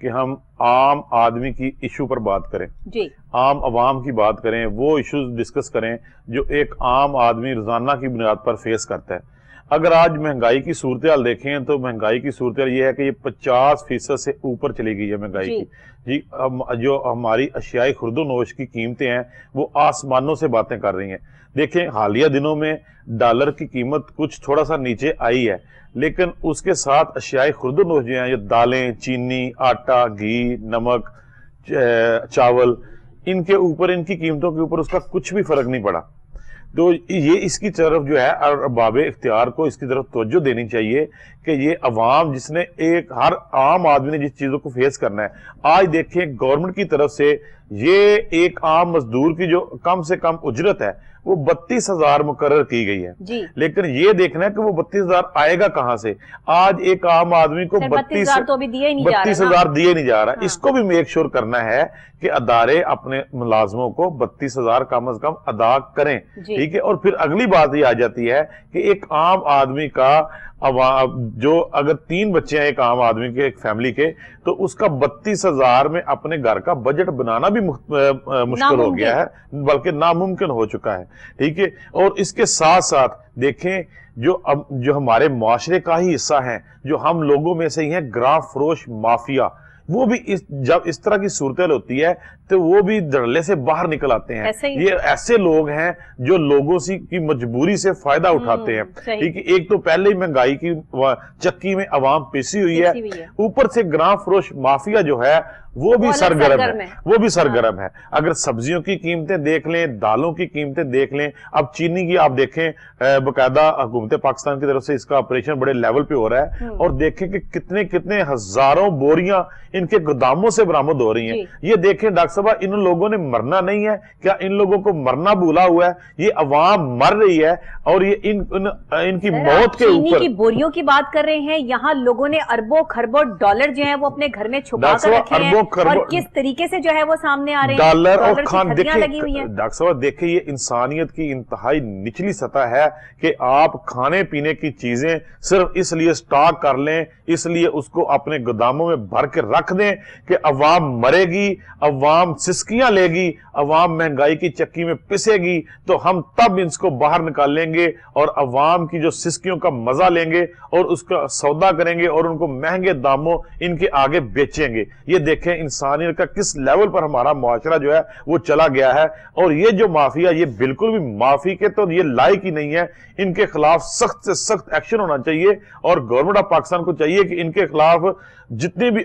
کہ ہم عام آدمی کی ایشو پر بات کریں جی، عام عوام کی بات کریں, وہ ایشوز ڈسکس کریں جو ایک عام آدمی روزانہ کی بنیاد پر فیس کرتا ہے. اگر آج مہنگائی کی صورتحال دیکھیں تو مہنگائی کی صورتحال یہ ہے کہ یہ 50% سے اوپر چلی گئی ہے مہنگائی کی. جی, جو ہماری اشیاء خرد و نوش کی قیمتیں ہیں وہ آسمانوں سے باتیں کر رہی ہیں. دیکھیں حالیہ دنوں میں ڈالر کی قیمت کچھ تھوڑا سا نیچے آئی ہے, لیکن اس کے ساتھ اشیاء خرد و نوش جو ہیں, یہ دالیں, چینی, آٹا, گھی, نمک, چاول, ان کے اوپر, ان کی قیمتوں کے اوپر اس کا کچھ بھی فرق نہیں پڑا. تو یہ اس کی طرف جو ہے ارباب اختیار کو اس کی طرف توجہ دینی چاہیے کہ یہ عوام جس نے ہر عام آدمی نے جس چیزوں کو فیس کرنا ہے. آج دیکھیں گورنمنٹ کی طرف سے یہ ایک عام مزدور کی جو کم سے کم اجرت ہے وہ 32,000 مقرر کی گئی ہے جی, لیکن یہ دیکھنا ہے کہ وہ 32,000 آئے گا کہاں سے. آج ایک عام آدمی کو 32,000 تو ابھی دیے ہی نہیں جا رہا, 32,000 دیے نہیں جا رہا. اس کو بھی میک شور کرنا ہے کہ ادارے اپنے ملازموں کو 32,000 کم از کم ادا کریں. ٹھیک ہے, اور پھر اگلی بات یہ آ جاتی ہے کہ ایک عام آدمی کا جو اگر 3 بچے ہیں ایک عام آدمی کے, ایک فیملی کے, تو اس کا 32,000 میں اپنے گھر کا بجٹ بنانا بھی مشکل ہو گیا ہے, بلکہ ناممکن ہو چکا ہے. ٹھیک ہے, اور اس کے ساتھ ساتھ دیکھیں جو ہمارے معاشرے کا ہی حصہ ہیں, جو ہم لوگوں میں سے ہی ہیں, گراں فروش مافیا, وہ بھی جب اس طرح کی صورتحال ہوتی ہے تو وہ بھی دھڑلے سے باہر نکل آتے ہیں. یہ ایسے لوگ ہیں جو لوگوں کی مجبوری سے فائدہ اٹھاتے ہیں. ٹھیک ہے, ایک تو پہلے ہی مہنگائی کی چکی میں عوام پیسی ہوئی ہے, اوپر سے گراں فروش مافیا جو ہے وہ بھی سرگرم ہے. اگر سبزیوں کی قیمتیں دیکھ لیں, دالوں کی قیمتیں دیکھ لیں, اب چینی کی آپ دیکھیں باقاعدہ حکومت پاکستان کی طرف سے اس کا آپریشن بڑے لیول پہ ہو رہا ہے, اور دیکھیں کہ کتنے ہزاروں بوریاں ان کے گوداموں سے برآمد ہو رہی ہیں. یہ دیکھیں ڈاکٹر صاحب, ان لوگوں نے مرنا نہیں ہے کیا؟ ان لوگوں کو مرنا بھولا ہوا ہے. یہ عوام مر رہی ہے اور یہ ان کی موت کے اوپر. چینی کی بوریوں کی بات کر رہے ہیں, یہاں لوگوں نے اربوں خربوں ڈالر جو ہیں وہ اپنے گھر میں چھپا کر رکھے ہیں, اور کس طریقے سے جو ہے وہ سامنے آ رہے ہیں. ڈالر اور کھان دیکھیں ڈاکٹر صاحب, دیکھیں یہ انسانیت کی انتہائی نچلی سطح ہے کہ آپ کھانے پینے کی چیزیں صرف اس لیے سٹاک کر لیں, اس لیے اس کو اپنے گوداموں میں بھر کے رکھ دیں کہ عوام مرے گی, عوام سسکیاں لے گی, عوام مہنگائی کی چکی میں پسے گی, تو ہم تب ان کو باہر نکال لیں گے اور عوام کی جو سسکیوں کا مزہ لیں گے اور اس کا سودا کریں گے اور ان کو مہنگے داموں ان کے آگے بیچیں گے. یہ دیکھیں انسانیت کا کس لیول پر ہمارا معاشرہ جو ہے وہ چلا گیا ہے. اور یہ جو مافیا, یہ بالکل بھی معافی کے تو یہ لائق ہی نہیں ہے. ان کے خلاف سخت سے سخت ایکشن ہونا چاہیے, اور گورنمنٹ آف پاکستان کو چاہیے کہ ان کے خلاف جتنے بھی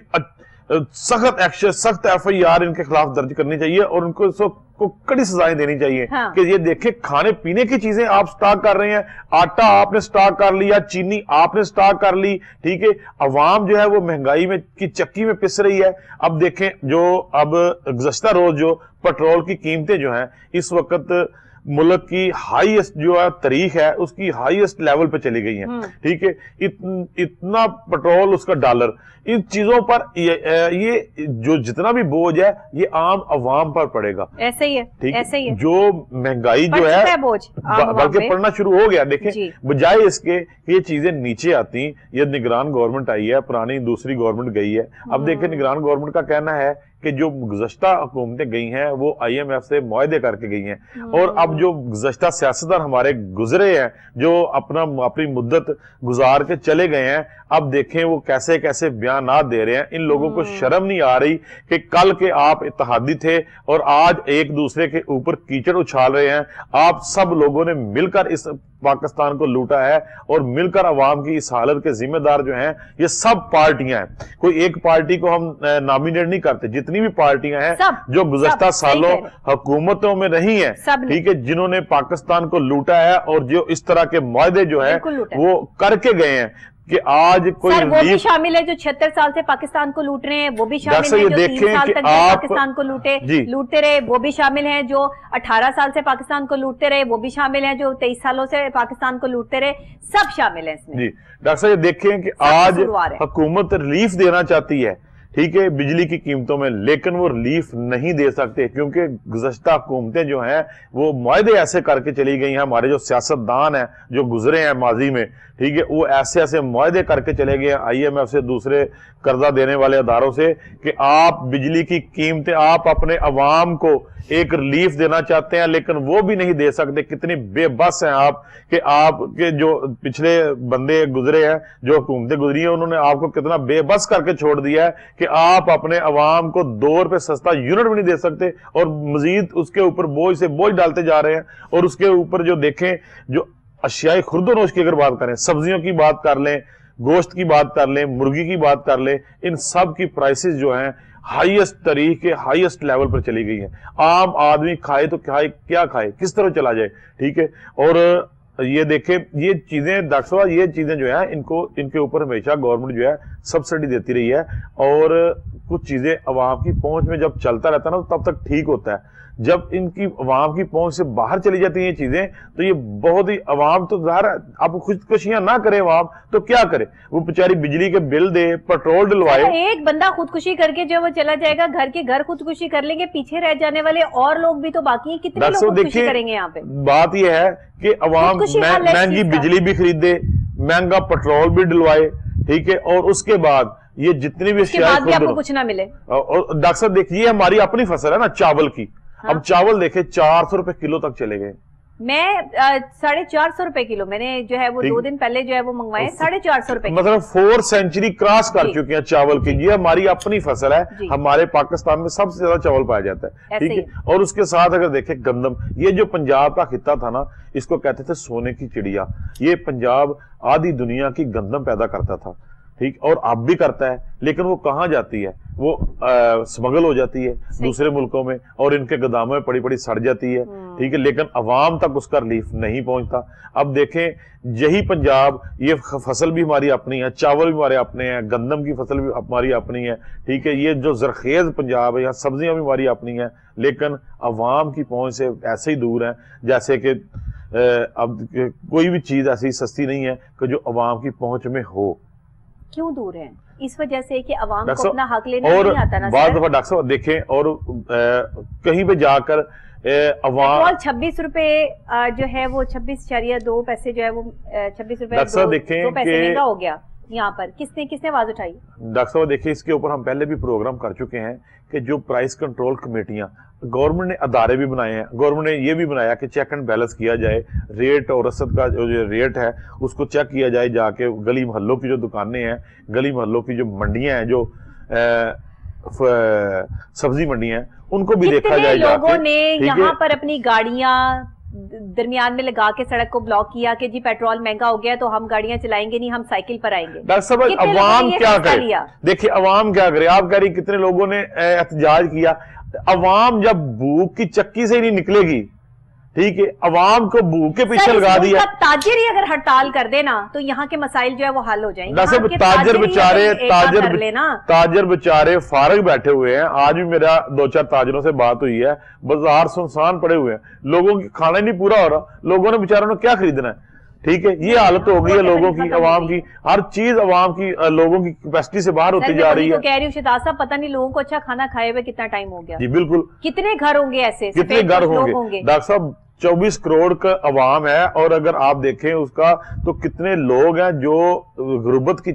سخت ایکشن, سخت FIR ان کے خلاف درج کرنی چاہیے, اور ان کو کڑی سزائیں دینی چاہیے. کہ یہ دیکھیں کھانے پینے کی چیزیں آپ سٹاک کر رہے ہیں, آٹا آپ نے سٹاک کر لیا, چینی آپ نے سٹاک کر لی. ٹھیک ہے, عوام جو ہے وہ مہنگائی میں کی چکی میں پس رہی ہے. اب دیکھیں اب گزشتہ روز جو پیٹرول کی قیمتیں جو ہیں اس وقت ملک کی ہائیسٹ جو ہے تاریخ ہے اس کی ہائیسٹ لیول پہ چلی گئی ہیں. ٹھیک ہے, اتنا پیٹرول, اس کا ڈالر, ان چیزوں پر یہ جو جتنا بھی بوجھ ہے یہ عام عوام پر پڑے گا. ایسے ہی ہے, ایسے ہی ہے. جو مہنگائی جو ہے بلکہ پڑنا شروع ہو گیا. دیکھیں بجائے اس کے یہ چیزیں نیچے آتی, یہ نگران گورنمنٹ آئی ہے, پرانی دوسری گورنمنٹ گئی ہے. اب دیکھیں نگران گورنمنٹ کا کہنا ہے کہ جو گزشتہ حکومتیں گئی ہیں وہ IMF سے معاہدے کر کے گئی ہیں, اور اب جو گزشتہ سیاستدان ہمارے گزرے ہیں جو اپنی مدت گزار کے چلے گئے ہیں, اب دیکھیں وہ کیسے کیسے بیانات دے رہے ہیں. ان لوگوں کو شرم نہیں آ رہی کہ کل کے آپ اتحادی تھے اور آج ایک دوسرے کے اوپر کیچڑ اچھال رہے ہیں. آپ سب لوگوں نے مل کر اس پاکستان کو لوٹا ہے, اور مل کر عوام کی اس حالت کے ذمہ دار جو ہیں یہ سب پارٹیاں ہیں. کوئی ایک پارٹی کو ہم نامینیٹ نہیں کرتے, جتنی بھی پارٹیاں ہیں جو گزشتہ سالوں حکومتوں میں رہی ہیں, ٹھیک ہے, جنہوں نے پاکستان کو لوٹا ہے اور جو اس طرح کے معاہدے جو ہیں وہ کر کے گئے ہیں کہ آج کوئی وہ بھی شامل ہے جو 76 سال سے پاکستان کو لوٹ رہے ہیں, وہ بھی شامل ہیں جو 3 سال تک پاکستان کو لوٹتے رہے, وہ بھی شامل ہیں جو 18 سال سے پاکستان کو لوٹتے رہے, وہ بھی شامل ہیں جو 23 سالوں سے پاکستان کو لوٹتے رہے, سب شامل ہیں اس میں. جی ڈاکٹر صاحب یہ دیکھیں کہ آج حکومت ریلیف دینا چاہتی ہے, ٹھیک ہے بجلی کی قیمتوں میں، لیکن وہ ریلیف نہیں دے سکتے کیونکہ گزشتہ حکومتیں جو ہیں وہ معاہدے ایسے کر کے چلی گئی ہیں، ہمارے جو سیاستدان ہیں جو گزرے ہیں ماضی میں، ٹھیک ہے وہ ایسے معاہدے کر کے چلے گئے آئی ایم ایف سے، دوسرے قرضہ دینے والے اداروں سے، کہ آپ بجلی کی قیمتیں آپ اپنے عوام کو ایک ریلیف دینا چاہتے ہیں لیکن وہ بھی نہیں دے سکتے۔ کتنی بے بس ہیں آپ کے جو پچھلے بندے گزرے ہیں، جو حکومتیں گزری ہیں، انہوں نے آپ کو کتنا بے بس کر کے چھوڑ دیا ہے کہ آپ اپنے عوام کو 2 روپے سستا یونٹ بھی نہیں دے سکتے، اور مزید اس کے اوپر بوجھ سے بوجھ ڈالتے جا رہے ہیں۔ اور اس کے اوپر جو دیکھیں جو اشیاء خرد و نوش کی اگر بات کریں، سبزیوں کی بات کر لیں، گوشت کی بات کر لیں، مرغی کی بات کر لیں، ان سب کی پرائسز جو ہیں ہائیسٹ لیول پر چلی گئی ہیں۔ عام آدمی کھائے تو کیا کھائے، کس طرح چلا جائے، ٹھیک ہے۔ اور یہ دیکھیں یہ چیزیں ڈاکٹر صاحب، یہ چیزیں جو ہیں ان کے اوپر ہمیشہ گورنمنٹ جو ہے سبسڈی دیتی رہی ہے، اور کچھ چیزیں عوام کی پہنچ میں جب چلتا رہتا ہے نا تب تک ٹھیک ہوتا ہے۔ جب ان کی عوام کی پہنچ سے باہر چلی جاتی ہیں یہ چیزیں تو یہ بہت ہی عوام تو ظاہر ہے اب خودکشیاں نہ کرے عوام تو کیا کرے، وہ بیچاری بجلی کے بل دے، پیٹرول ڈلوائے۔ ایک بندہ خودکشی کر کے جو وہ چلا جائے گا، گھر کے گھر خودکشی کر لیں گے، پیچھے رہ جانے والے اور لوگ بھی تو باقی ہیں، کتنے لوگ خودکشی کریں گے یہاں پہ؟ بات یہ ہے کہ عوام مہنگی بجلی بھی خریدے، مہنگا پیٹرول بھی ڈلوائے، ٹھیک ہے، اور اس کے بعد یہ جتنی بھی اشیاء آپ کو کچھ نہ ملے۔ ڈاکٹر صاحب دیکھیے ہماری اپنی فصل ہے نا چاول کی، اب چاول دیکھیں 400 روپے کلو تک چلے گئے۔ میں 450 روپے کلو میں نے جو ہے وہ 2 دن پہلے جو ہے وہ منگوائے 450 روپے، مطلب 4 سینچری کراس کر چکی ہیں چاول کی۔ یہ ہماری اپنی فصل ہے، ہمارے پاکستان میں سب سے زیادہ چاول پایا جاتا ہے، ٹھیک ہے۔ اور اس کے ساتھ اگر دیکھیں گندم، یہ جو پنجاب کا خطہ تھا نا اس کو کہتے تھے سونے کی چڑیا، یہ پنجاب آدھی دنیا کی گندم پیدا کرتا تھا، ٹھیک، اور اب بھی کرتا ہے، لیکن وہ کہاں جاتی ہے، وہ سمگل ہو جاتی ہے دوسرے ملکوں میں، اور ان کے گوداموں میں پڑی سڑ جاتی ہے، ٹھیک ہے، لیکن عوام تک اس کا ریلیف نہیں پہنچتا۔ اب دیکھیں یہی پنجاب، یہ فصل بھی ہماری اپنی ہے، چاول بھی ہمارے اپنے ہیں، گندم کی فصل بھی ہماری اپنی ہے، ٹھیک ہے، یہ جو زرخیز پنجاب ہے، یہاں سبزیاں بھی ہماری اپنی ہیں، لیکن عوام کی پہنچ سے ایسے ہی دور ہیں جیسے کہ اب کوئی بھی چیز ایسی سستی نہیں ہے کہ جو عوام کی پہنچ میں ہو۔ کیوں دور ہیں؟ اس وجہ سے کہ عوام کو اپنا حق لینا نہیں آتا نا۔ بعض دفعہ ڈاکٹر صاحب دیکھیں اور کہیں پہ جا کر عوام 26 روپے جو ہے وہ 26.2 پیسے جو ہے وہ 26 روپے 2 پیسے مہنگا ہو گیا یہاں پر۔ کس نے آواز اٹھائی؟ ڈاکٹر صاحب دیکھیں اس کے اوپر ہم پہلے بھی پروگرام کر چکے ہیں کہ جو پرائس کنٹرول کمیٹیاں گورنمنٹ نے ادارے بھی بنائے ہیں، گورنمنٹ نے یہ بھی بنایا کہ چیک اینڈ بیلنس کیا جائے، ریٹ اور رسد کا جو ریٹ ہے اس کو چیک کیا جائے، جا کے گلی محلوں کی جو دکانیں ہیں، گلی محلوں کی جو منڈیاں ہیں، جو سبزی منڈیاں ہیں، ان کو بھی دیکھا جائے۔ لوگوں نے یہاں پر اپنی گاڑیاں درمیان میں لگا کے سڑک کو بلاک کیا کہ جی پیٹرول مہنگا ہو گیا تو ہم گاڑیاں چلائیں گے نہیں، ہم سائیکل پر آئیں گے۔ ڈاکٹر صاحب عوام کیا کرے؟ دیکھیے عوام کیا کرے، آپ کہہ رہی کتنے لوگوں نے احتجاج کیا۔ عوام جب بھوک کی چکی سے ہی نہیں نکلے گی، ٹھیک ہے، عوام کو بھوک کے پیچھے لگا دیا۔ تاجر ہی اگر ہڑتال کر دے نا تو یہاں کے مسائل جو ہے وہ حل ہو جائیں گے۔ تاجر بچارے فارغ بیٹھے ہوئے ہیں، آج بھی میرا 2-4 تاجروں سے بات ہوئی ہے، بازار سنسان پڑے ہوئے ہیں، لوگوں کی کھانا ہی نہیں پورا ہو رہا، لوگوں نے بیچاروں نے کیا خریدنا ہے، ٹھیک ہے، یہ حالت ہو گئی ہے لوگوں کی، عوام کی، ہر چیز عوام کی لوگوں کی کیپیسٹی سے باہر ہوتی جا رہی ہے۔ کہہ رہی ہوں شہزاد صاحب پتہ نہیں لوگوں کو اچھا کھانا کھائے ہوئے کتنا ٹائم ہو گیا۔ جی بالکل، کتنے گھر ہوں گے ایسے، کتنے گھر ہوں گے ڈاکٹر صاحب، 24 کروڑ کا عوام ہے، اور اگر آپ دیکھیں اس کا تو کتنے لوگ ہیں جو غربت کی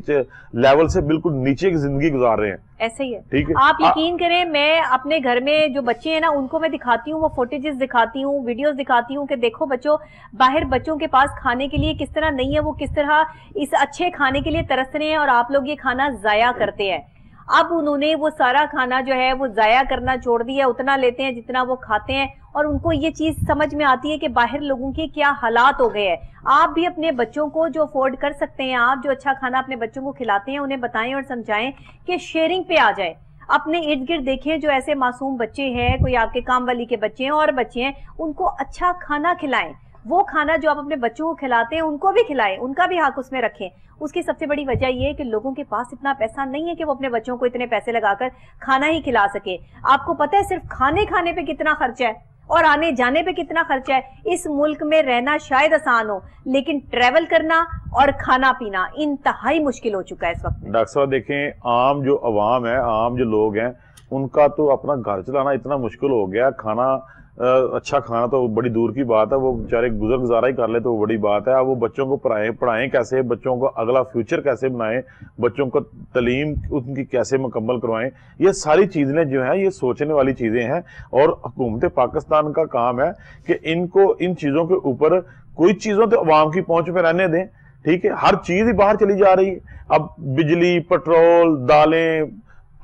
لیول سے بالکل نیچے کی زندگی گزار رہے ہیں۔ ایسے ہی ہے، آپ یقین کریں میں اپنے گھر میں جو بچے ہیں نا ان کو میں دکھاتی ہوں، وہ فوٹیجز دکھاتی ہوں، ویڈیوز دکھاتی ہوں کہ دیکھو بچوں، باہر بچوں کے پاس کھانے کے لیے کس طرح نہیں ہے، وہ کس طرح اس اچھے کھانے کے لیے ترس رہے ہیں، اور آپ لوگ یہ کھانا ضائع کرتے ہیں۔ اب انہوں نے وہ سارا کھانا جو ہے وہ ضائع کرنا چھوڑ دیا، اتنا لیتے ہیں جتنا وہ کھاتے ہیں، اور ان کو یہ چیز سمجھ میں آتی ہے کہ باہر لوگوں کے کیا حالات ہو گئے ہیں۔ آپ بھی اپنے بچوں کو جو افورڈ کر سکتے ہیں، آپ جو اچھا کھانا اپنے بچوں کو کھلاتے ہیں، انہیں بتائیں اور سمجھائیں کہ شیئرنگ پہ آ جائیں۔ اپنے ارد گرد دیکھیں جو ایسے معصوم بچے ہیں، کوئی آپ کے کام والی کے بچے ہیں اور بچے ہیں، ان کو اچھا کھانا کھلائیں۔ وہ کھانا جو آپ اپنے بچوں کو کھلاتے ہیں ان کو بھی کھلائیں، ان کا بھی حق اس میں رکھیں۔ اس کی سب سے بڑی وجہ یہ ہے کہ لوگوں کے پاس اتنا پیسہ نہیں ہے کہ وہ اپنے بچوں کو اتنے پیسے لگا کر کھانا ہی کھلا سکے۔ آپ کو پتہ ہے صرف کھانے پہ کتنا خرچہ ہے؟ اور آنے جانے پہ کتنا خرچہ ہے. اس ملک میں رہنا شاید آسان ہو لیکن ٹریول کرنا اور کھانا پینا انتہائی مشکل ہو چکا ہے اس وقت. ڈاکٹر صاحب دیکھیں، عام جو عوام ہے، عام جو لوگ ہیں، ان کا تو اپنا گھر چلانا اتنا مشکل ہو گیا. کھانا اچھا کھانا تو بڑی دور کی بات ہے، وہ بیچارے گزر گزارا ہی کر لے تو وہ بڑی بات ہے. اب وہ بچوں کو پڑھائیں کیسے، بچوں کو اگلا فیوچر کیسے بنائیں، بچوں کو تعلیم ان کی کیسے مکمل کروائیں، یہ ساری چیزیں جو ہیں یہ سوچنے والی چیزیں ہیں. اور حکومت پاکستان کا کام ہے کہ ان کو ان چیزوں کے اوپر کوئی چیزوں تو عوام کی پہنچ پہ رہنے دیں. ٹھیک ہے، ہر چیز ہی باہر چلی جا رہی ہے. اب بجلی، پیٹرول، دالیں،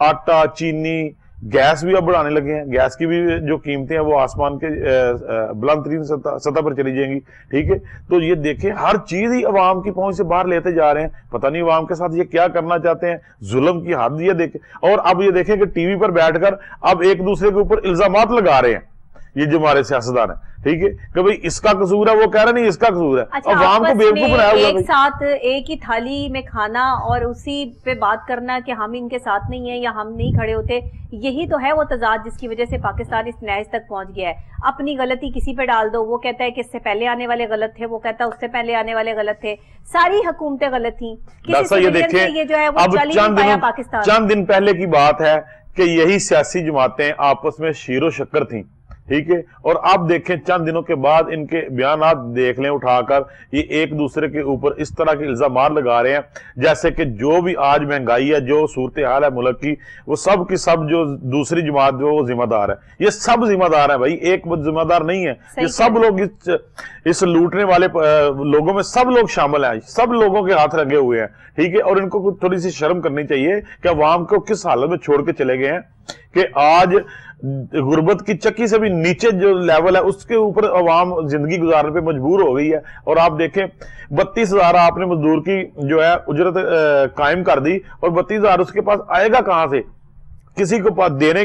آٹا، چینی، گیس بھی اب بڑھانے لگے ہیں. گیس کی بھی جو قیمتیں ہیں وہ آسمان کے بلند ترین سطح پر چلی جائیں گی. ٹھیک ہے، تو یہ دیکھیں ہر چیز ہی عوام کی پہنچ سے باہر لیتے جا رہے ہیں. پتہ نہیں عوام کے ساتھ یہ کیا کرنا چاہتے ہیں، ظلم کی حد یہ دیکھیں. اور اب یہ دیکھیں کہ ٹی وی پر بیٹھ کر اب ایک دوسرے کے اوپر الزامات لگا رہے ہیں یہ جو ہمارے سیاستدان ہیں. ٹھیک ہے کہ بھئی اس کا قصور ہے، وہ کہہ رہے نہیں اس کا قصور ہے. عوام کو بیوقوف بنایا ہوا ہے. ایک ساتھ ایک ہی تھالی میں کھانا اور اسی پہ بات کرنا کہ ہم ان کے ساتھ نہیں ہیں یا ہم نہیں کھڑے ہوتے، یہی تو ہے وہ تضاد جس کی وجہ سے پاکستان اس نہج تک پہنچ گیا ہے. اپنی غلطی کسی پہ ڈال دو، وہ کہتا ہے کہ اس سے پہلے آنے والے غلط تھے، وہ کہتا ہے اس سے پہلے آنے والے غلط تھے. ساری حکومتیں غلط تھیں. یہ دیکھیں یہ جو ہے وہ چل ہی نہیں پایا پاکستان. چند دن پہلے کی بات ہے کہ یہی سیاسی جماعتیں آپس میں شیر و شکر تھیں. ٹھیک ہے، اور آپ دیکھیں چند دنوں کے بعد ان کے بیانات دیکھ لیں اٹھا کر، یہ ایک دوسرے کے اوپر اس طرح کے الزامات لگا رہے ہیں جیسے کہ جو بھی آج مہنگائی ہے، جو صورتحال ہے ملک کی، وہ سب کی سب جو دوسری جماعت جو وہ ذمہ دار ہے. یہ سب ذمہ دار ہیں بھائی، ایک ذمہ دار نہیں ہے. یہ سب لوگ اس لوٹنے والے لوگوں میں سب لوگ شامل ہیں، سب لوگوں کے ہاتھ لگے ہوئے ہیں. ٹھیک ہے، اور ان کو تھوڑی سی شرم کرنی چاہیے کہ عوام کو کس حالت میں چھوڑ کے چلے گئے ہیں کہ آج غربت کی چکی سے بھی نیچے جو لیول ہے اس کے اوپر عوام زندگی گزارنے پہ مجبور ہو گئی ہے. اور آپ دیکھیں 32,000 آپ نے مزدور کی جو ہے اجرت قائم کر دی، اور 32,000 اس کے پاس آئے گا کہاں سے؟ کسی کو پاس دینے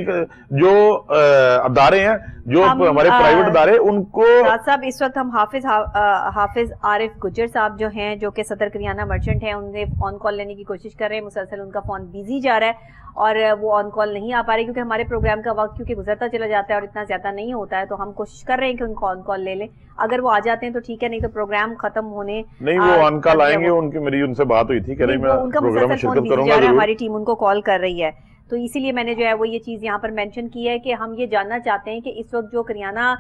جو ادارے ہیں، جو ہمارے پرائیویٹ ادارے، ان کو. صاحب اس وقت ہم حافظ عارف گجر صاحب جو ہیں، جو کہ صدر کریانہ مرچنٹ ہیں، ان سے فون کال لینے کی کوشش کر رہے ہیں. مسلسل ان کا فون بیزی جا رہا ہے اور وہ آن کال نہیں آ پا رہے کیونکہ ہمارے پروگرام کا وقت کیونکہ گزرتا چلا جاتا ہے اور اتنا زیادہ نہیں ہوتا ہے. تو ہم کوشش کر رہے ہیں کہ ان کو آن کال لے لیں. اگر وہ آ جاتے ہیں تو ٹھیک ہے، نہیں تو پروگرام ختم ہونے نہیں. وہ آن کال آئیں گے، ان کی میری ان سے بات ہوئی تھی کہ میں پروگرام میں شرکت کروں گا. ہماری ٹیم ان کو کال کر رہی ہے، تو اسی لیے میں نے جو ہے وہ یہ چیز یہاں پر مینشن کی ہے کہ ہم یہ جاننا چاہتے ہیں کہ اس وقت جو کریانہ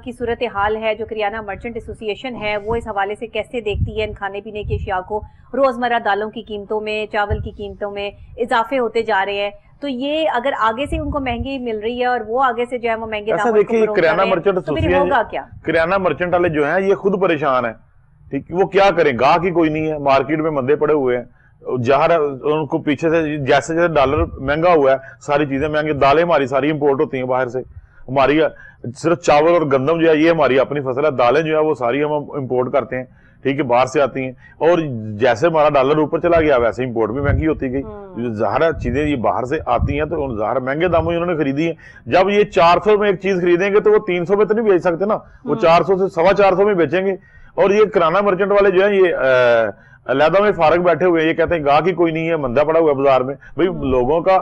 کی صورتحال ہے، جو کریانہ مرچنٹ ایسوسی ایشن ہے، وہ اس حوالے سے کیسے دیکھتی ہے ان کھانے پینے کی اشیاء کو. روزمرہ دالوں کی قیمتوں میں، چاول کی قیمتوں میں اضافے ہوتے جا رہے ہیں. تو یہ اگر آگے سے ان کو مہنگی مل رہی ہے اور وہ آگے سے جو ہے وہ مہنگے داموں کو فروخت کر رہے ہیں تو پھر ہوگا کیا؟ کریانہ مرچنٹ والے جو ہیں یہ خود پریشان ہیں. ٹھیک، وہ کیا کریں، گاہک ہی کوئی نہیں ہے، مارکیٹ میں مندے پڑے ہوئے ہیں. جہاں ان کو پیچھے سے جیسے جیسے ڈالر مہنگا ہوا ہے، ساری چیزیں مہنگی. دالیں ہماری ساری امپورٹ ہوتی ہیں باہر سے. ہماری صرف چاول اور گندم جو ہے یہ ہماری اپنی فصل ہے. دالیں جو ہے وہ ساری ہم امپورٹ کرتے ہیں. ٹھیک ہے، باہر سے آتی ہیں. اور جیسے ہمارا ڈالر اوپر چلا گیا ویسے امپورٹ بھی مہنگی ہوتی گئی. ظاہر چیزیں یہ باہر سے آتی ہیں تو ظاہر مہنگے داموں انہوں نے خریدی ہیں. جب یہ 400 میں ایک چیز خریدیں گے تو وہ 300 میں تو نہیں بیچ سکتے نا، وہ 400 سے 450 میں بیچیں گے. اور یہ کریانہ مرچنٹ والے جو ہیں یہ علیحدہ میں فارغ بیٹھے ہوئے ہیں. یہ کہتے ہیں گاہک ہی کوئی نہیں ہے، مندہ پڑا ہوا ہے بازار میں. بھئی لوگوں کا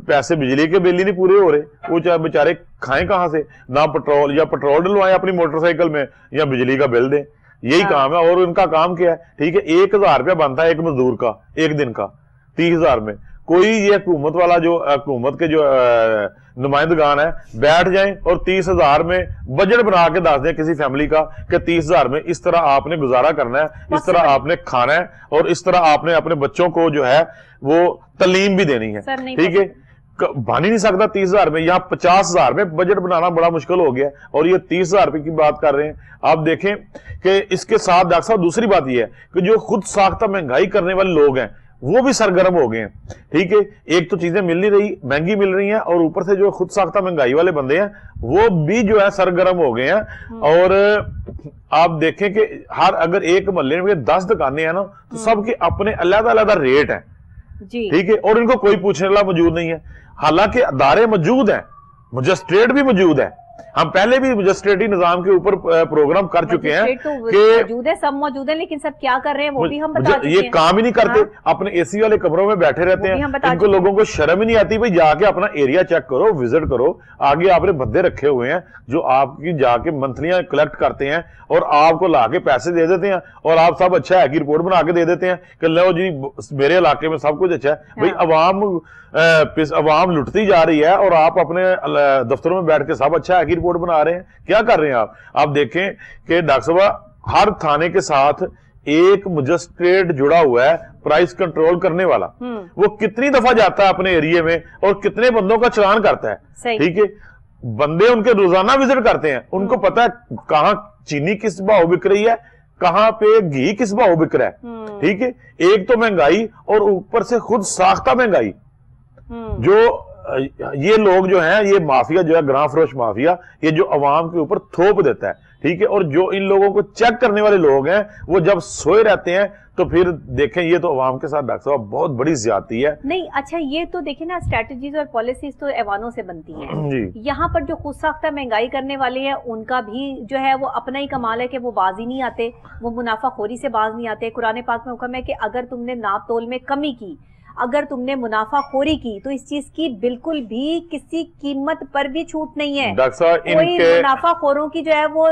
پیسے بجلی کے بل ہی نہیں پورے ہو رہے، وہ بیچارے کھائیں کہاں سے؟ نہ پیٹرول، یا پیٹرول ڈلوائیں اپنی موٹر سائیکل میں، یا بجلی کا بل دیں. یہی کام ہے. اور ان کا کام کیا ہے؟ ٹھیک ہے، 1,000 روپیہ بنتا ہے ایک مزدور کا ایک دن کا 30,000 میں. کوئی یہ حکومت والا جو حکومت کے جو نمائندگان ہیں بیٹھ جائیں اور 30,000 میں بجٹ بنا کے دس دیں کسی فیملی کا کہ 30,000 میں اس طرح آپ نے گزارا کرنا ہے، اس طرح آپ نے کھانا ہے، اور اس طرح آپ نے اپنے بچوں کو جو ہے وہ تعلیم بھی دینی ہے. ٹھیک ہے، بن ہی نہیں سکتا 30,000 میں. یہاں 50,000 میں بجٹ بنانا بڑا مشکل ہو گیا اور یہ 30,000 روپے کی بات کر رہے ہیں. آپ دیکھیں کہ اس کے ساتھ ڈاکٹر صاحب دوسری بات یہ ہے کہ جو خود ساختہ مہنگائی کرنے والے لوگ ہیں وہ بھی سرگرم ہو گئے ہیں. ٹھیک ہے، ایک تو چیزیں مل نہیں رہی، مہنگی مل رہی ہیں، اور اوپر سے جو خود ساختہ مہنگائی والے بندے ہیں وہ بھی جو ہے سرگرم ہو گئے ہیں. اور آپ دیکھیں کہ اگر ایک محلے میں 10 دکانیں ہیں نا تو سب کے اپنے علیحدہ علیحدہ ریٹ ہیں. ٹھیک ہے، اور ان کو کوئی پوچھنے والا موجود نہیں ہے. حالانکہ ادارے موجود ہیں، مجسٹریٹ بھی موجود ہے، ہم پہلے بھی مجسٹریٹی نظام کے اوپر پروگرام کر چکے ہیں کہ سب موجود ہیں، لیکن سب کیا کر رہے ہیں وہ بھی ہم بتا چکے ہیں. یہ کام ہی نہیں کرتے، اپنے اے سی والے کمروں میں بیٹھے رہتے ہیں. ان کو لوگوں کو شرم ہی نہیں آتی بھائی جا کے اپنا ایریا چیک کرو، وزٹ کرو. آگے آپ نے بندے رکھے ہوئے ہیں جو آپ کی جا کے منتھلیاں کلیکٹ کرتے ہیں اور آپ کو لا کے پیسے دے دیتے ہیں، اور آپ سب اچھا ہے کہ رپورٹ بنا کے دے دیتے ہیں کہ لو جی میرے علاقے میں سب کچھ اچھا ہے. بھائی عوام لٹتی جا رہی ہے اور آپ اپنے دفتروں میں بیٹھ کے سب اچھا ہے کہ رپورٹ بنا رہے ہیں. کیا کر رہے ہیں آپ دیکھیں کہ ڈاکٹر صاحب ہر تھانے کے ساتھ ایک مجسٹریٹ جڑا ہوا ہے پرائس کنٹرول کرنے والا. وہ کتنی دفعہ جاتا ہے اپنے ایریے میں اور کتنے بندوں کا چلان کرتا ہے. ٹھیک ہے، بندے ان کے روزانہ وزٹ کرتے ہیں، ان کو پتا ہے کہاں چینی کس بھاؤ بک رہی ہے، کہاں پہ گھی کس بھاؤ بک رہا ہے. ٹھیک ہے، ایک تو مہنگائی اور اوپر سے خود ساختہ مہنگائی. جو یہ لوگ جو ہیں، یہ مافیا جو ہے گراں فروش مافیا، یہ جو عوام کے اوپر تھوپ دیتا ہے. ٹھیک ہے، اور جو ان لوگوں کو چیک کرنے والے لوگ ہیں وہ جب سوئے رہتے ہیں تو پھر دیکھیں یہ تو عوام کے ساتھ ڈاکٹر صاحب بہت بڑی زیادتی ہے. نہیں اچھا، یہ تو دیکھیں نا اسٹریٹجیز اور پالیسیز تو ایوانوں سے بنتی ہیں جی. یہاں پر جو خود ساختہ مہنگائی کرنے والے ہیں ان کا بھی جو ہے وہ اپنا ہی کمال ہے کہ وہ باز ہی نہیں آتے، وہ منافع خوری سے باز نہیں آتے. قرآن پاک میں حکم ہے کہ اگر تم نے ناپ تول میں کمی کی، اگر تم نے منافع خوری کی تو اس چیز کی بالکل بھی کسی قیمت پر بھی چھوٹ نہیں ہے. ڈاکٹر صاحب کوئی منافع خوروں کی جو ہے وہ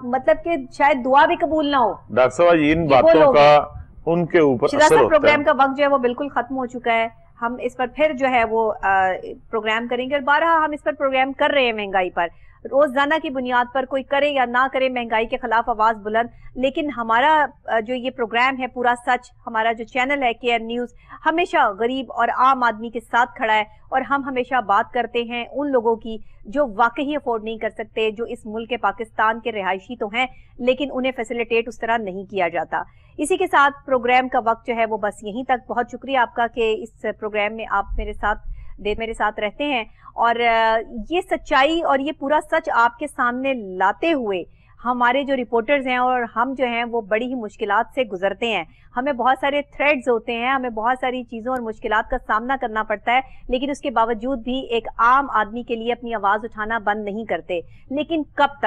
مطلب کہ شاید دعا بھی قبول نہ ہو. ڈاکٹر صاحب ان باتوں کا ان کے اوپر اثر ہوتا ہے. پروگرام کا وقت جو ہے وہ بالکل ختم ہو چکا ہے. ہم اس پر پھر جو ہے وہ پروگرام کریں گے، اور بارہا ہم اس پر پروگرام کر رہے ہیں مہنگائی پر. روزانہ کی بنیاد پر کوئی کرے یا نہ کرے مہنگائی کے خلاف آواز بلند، لیکن ہمارا جو یہ پروگرام ہے پورا سچ، ہمارا جو چینل ہے KN نیوز، ہمیشہ غریب اور عام آدمی کے ساتھ کھڑا ہے. اور ہم ہمیشہ بات کرتے ہیں ان لوگوں کی جو واقعی افورڈ نہیں کر سکتے، جو اس ملک پاکستان کے رہائشی تو ہیں لیکن انہیں فیسیلیٹیٹ اس طرح نہیں کیا جاتا. اسی کے ساتھ پروگرام کا وقت جو ہے وہ بس یہیں تک. بہت شکریہ آپ کا کہ اس پروگرام میں آپ میرے ساتھ رہتے ہیں، اور یہ سچائی اور یہ پورا سچ آپ کے سامنے لاتے ہوئے ہمارے جو رپورٹرز ہیں اور ہم جو ہیں وہ بڑی ہی مشکلات سے گزرتے ہیں. ہمیں بہت سارے تھریڈز ہوتے ہیں، ہمیں بہت ساری چیزوں اور مشکلات کا سامنا کرنا پڑتا ہے، لیکن اس کے باوجود بھی ایک عام آدمی کے لیے اپنی آواز اٹھانا بند نہیں کرتے. لیکن کب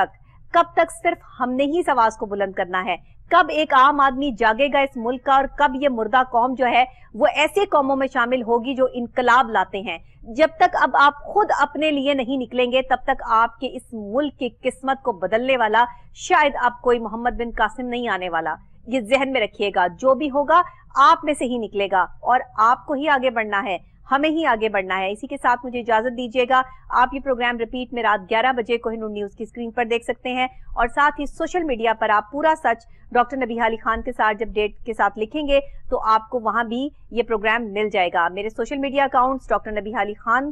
تک صرف ہم نے ہی اس آواز کو بلند کرنا ہے؟ کب ایک عام آدمی جاگے گا اس ملک کا، اور کب یہ مردہ قوم جو ہے وہ ایسے قوموں میں شامل ہوگی جو انقلاب لاتے ہیں؟ جب تک اب آپ خود اپنے لیے نہیں نکلیں گے تب تک آپ کے اس ملک کی قسمت کو بدلنے والا شاید اب کوئی محمد بن قاسم نہیں آنے والا. یہ ذہن میں رکھیے گا، جو بھی ہوگا آپ میں سے ہی نکلے گا، اور آپ کو ہی آگے بڑھنا ہے، ہمیں ہی آگے بڑھنا ہے. اسی کے ساتھ مجھے اجازت دیجیے گا. آپ یہ پروگرام ریپیٹ میں رات 11 بجے کوہ نور نیوز کی اسکرین پر دیکھ سکتے ہیں، اور ساتھ ہی سوشل میڈیا پر آپ پورا سچ ڈاکٹر نبیہہ علی خان کے ساتھ جب ڈیٹ کے ساتھ لکھیں گے تو آپ کو وہاں بھی یہ پروگرام مل جائے گا. میرے social media accounts doctor نبیہہ Ali Khan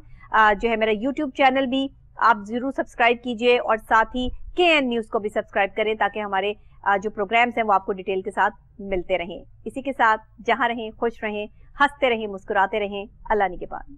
جو ہے، میرا یوٹیوب چینل بھی آپ ضرور سبسکرائب کیجئے، اور ساتھ ہی KN نیوز کو بھی سبسکرائب کریں تاکہ ہمارے جو پروگرامز ہیں وہ آپ کو ڈیٹیل کے ساتھ ملتے رہیں. اسی کے ساتھ جہاں رہیں خوش رہیں، ہنستے رہیں، مسکراتے رہیں. اللہ نگہبان.